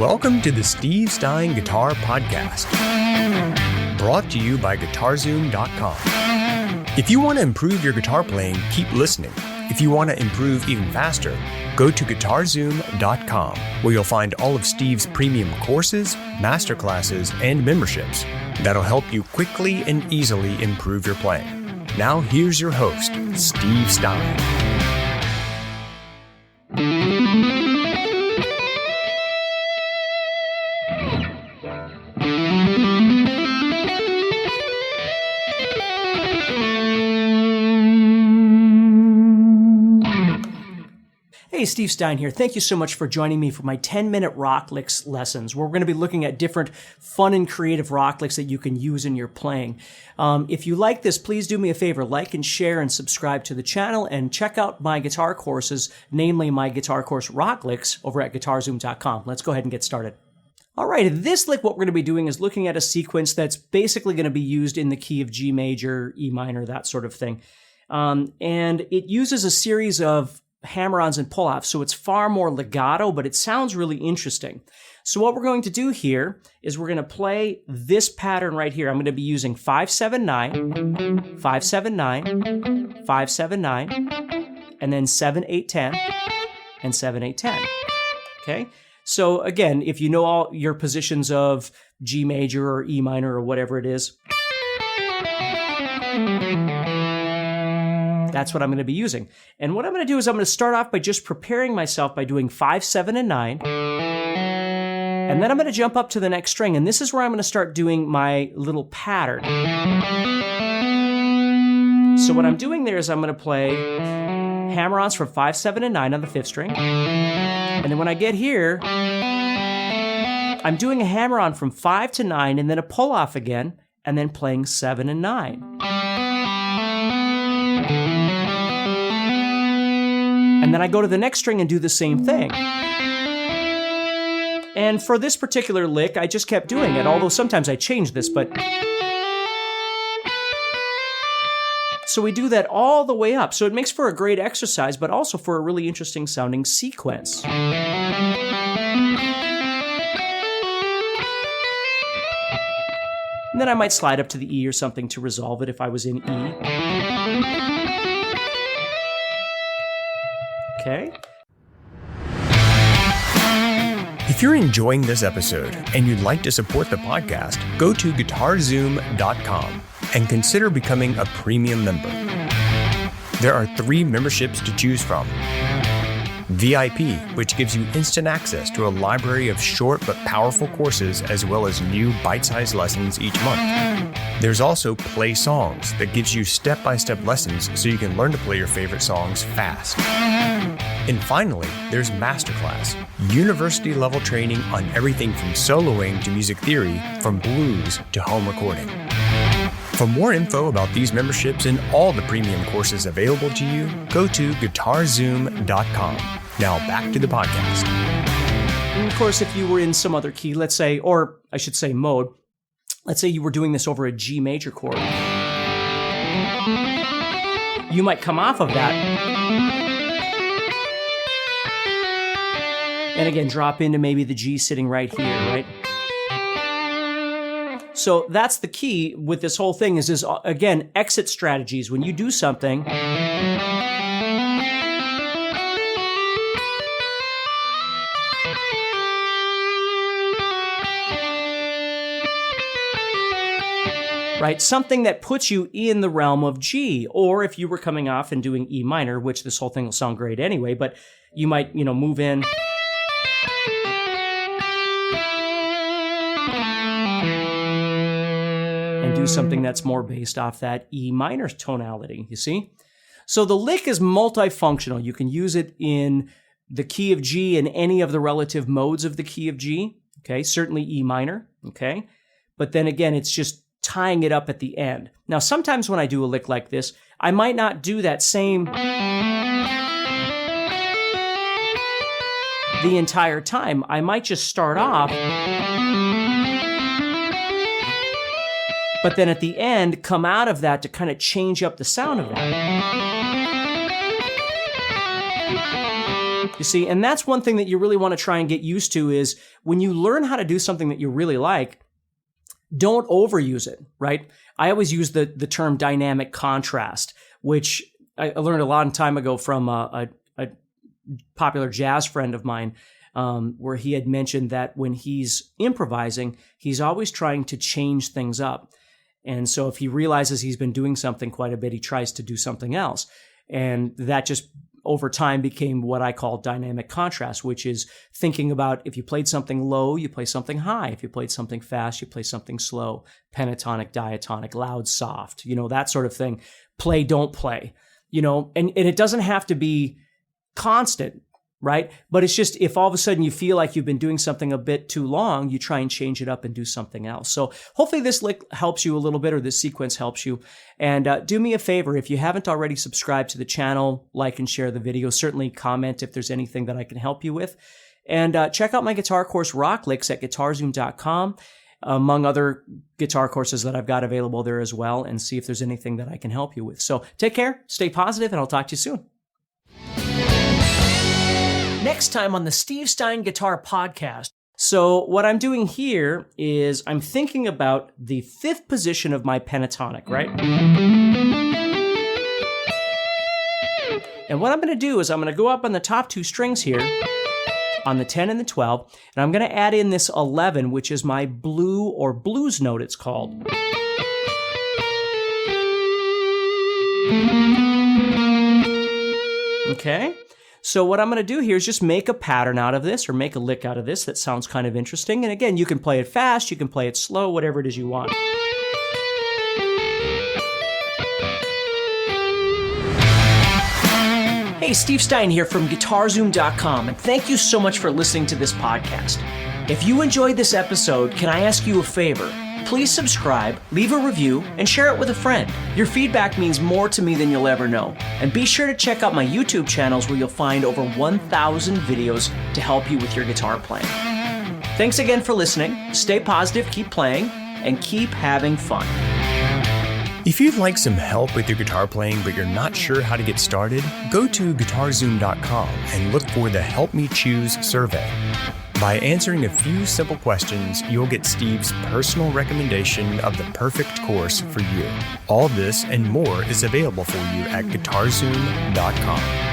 Welcome to the Steve Stein Guitar Podcast, brought to you by GuitarZoom.com. If you want to improve your guitar playing, keep listening. If you want to improve even faster, go to GuitarZoom.com, where you'll find all of Steve's premium courses, masterclasses, and memberships that'll help you quickly and easily improve your playing. Now here's your host, Steve Stein. Hey, Steve Stein here. Thank you so much for joining me for my 10-minute rock licks lessons, where we're going to be looking at different fun and creative rock licks that you can use in your playing. If you like this, please do me a favor, like and share and subscribe to the channel, and check out my guitar courses, namely my guitar course Rock Licks over at GuitarZoom.com. Let's go ahead and get started. All right, in this lick, what we're going to be doing is looking at a sequence that's basically going to be used in the key of G major, E minor, that sort of thing. And it uses a series of hammer-ons and pull-offs, so it's far more legato, but it sounds really interesting. So what we're going to do here is we're going to play this pattern right here. I'm going to be using 5-7-9, 5-7-9, 5-7-9, and then 7-8-10, and 7-8-10. Okay? So again, if you know all your positions of G major or E minor or whatever it is, that's what I'm going to be using. And what I'm going to do is I'm going to start off by just preparing myself by doing 5, 7, and 9. And then I'm going to jump up to the next string. And this is where I'm going to start doing my little pattern. So what I'm doing there is I'm going to play hammer-ons from 5, 7, and 9 on the 5th string. And then when I get here, I'm doing a hammer-on from 5 to 9 and then a pull-off again, and then playing 7 and 9. And then I go to the next string and do the same thing. And for this particular lick, I just kept doing it, although sometimes I change this, but... So we do that all the way up. So it makes for a great exercise, but also for a really interesting sounding sequence. And then I might slide up to the E or something to resolve it if I was in E. Okay. If you're enjoying this episode and you'd like to support the podcast, go to GuitarZoom.com and consider becoming a premium member. There are 3 memberships to choose from. VIP, which gives you instant access to a library of short but powerful courses as well as new bite-sized lessons each month. There's also Play Songs that gives you step-by-step lessons so you can learn to play your favorite songs fast. And finally, there's Masterclass, university-level training on everything from soloing to music theory, from blues to home recording. For more info about these memberships and all the premium courses available to you, go to GuitarZoom.com. Now back to the podcast. And of course, if you were in some other key, let's say, or I should say mode, let's say you were doing this over a G major chord, you might come off of that and again drop into maybe the G sitting right here, right? So that's the key with this whole thing is again, exit strategies. When you do something, right? Something that puts you in the realm of G, or if you were coming off and doing E minor, which this whole thing will sound great anyway, but you might, move in. And do something that's more based off that E minor tonality, you see? So the lick is multifunctional. You can use it in the key of G and any of the relative modes of the key of G, okay? Certainly E minor, okay? But then again, it's just tying it up at the end. Now, sometimes when I do a lick like this, I might not do that same the entire time. I might just start off, but then at the end, come out of that to kind of change up the sound of that. You see, and that's one thing that you really want to try and get used to is when you learn how to do something that you really like, don't overuse it, right? I always use the term dynamic contrast, which I learned a long time ago from a popular jazz friend of mine, where he had mentioned that when he's improvising, he's always trying to change things up. And so if he realizes he's been doing something quite a bit, he tries to do something else. And that just over time became what I call dynamic contrast, which is thinking about if you played something low, you play something high. If you played something fast, you play something slow, pentatonic, diatonic, loud, soft, that sort of thing. Play, don't play, and it doesn't have to be constant, right? But it's just if all of a sudden you feel like you've been doing something a bit too long, you try and change it up and do something else. So hopefully this lick helps you a little bit, or this sequence helps you. And do me a favor, if you haven't already subscribed to the channel, like and share the video. Certainly comment if there's anything that I can help you with. And check out my guitar course, Rock Licks, at guitarzoom.com, among other guitar courses that I've got available there as well, and see if there's anything that I can help you with. So take care, stay positive, and I'll talk to you soon. Next time on the Steve Stein Guitar Podcast. So what I'm doing here is I'm thinking about the fifth position of my pentatonic, right? And what I'm going to do is I'm going to go up on the top two strings here, on the 10 and the 12, and I'm going to add in this 11, which is my blue or blues note, it's called. Okay? So what I'm going to do here is just make a pattern out of this, or make a lick out of this that sounds kind of interesting. And again, you can play it fast, you can play it slow, whatever it is you want. Hey, Steve Stein here from GuitarZoom.com, and thank you so much for listening to this podcast. If you enjoyed this episode, can I ask you a favor? Please subscribe, leave a review, and share it with a friend. Your feedback means more to me than you'll ever know. And be sure to check out my YouTube channels where you'll find over 1,000 videos to help you with your guitar playing. Thanks again for listening. Stay positive, keep playing, and keep having fun. If you'd like some help with your guitar playing but you're not sure how to get started, go to guitarzoom.com and look for the Help Me Choose survey. By answering a few simple questions, you'll get Steve's personal recommendation of the perfect course for you. All this and more is available for you at guitarzoom.com.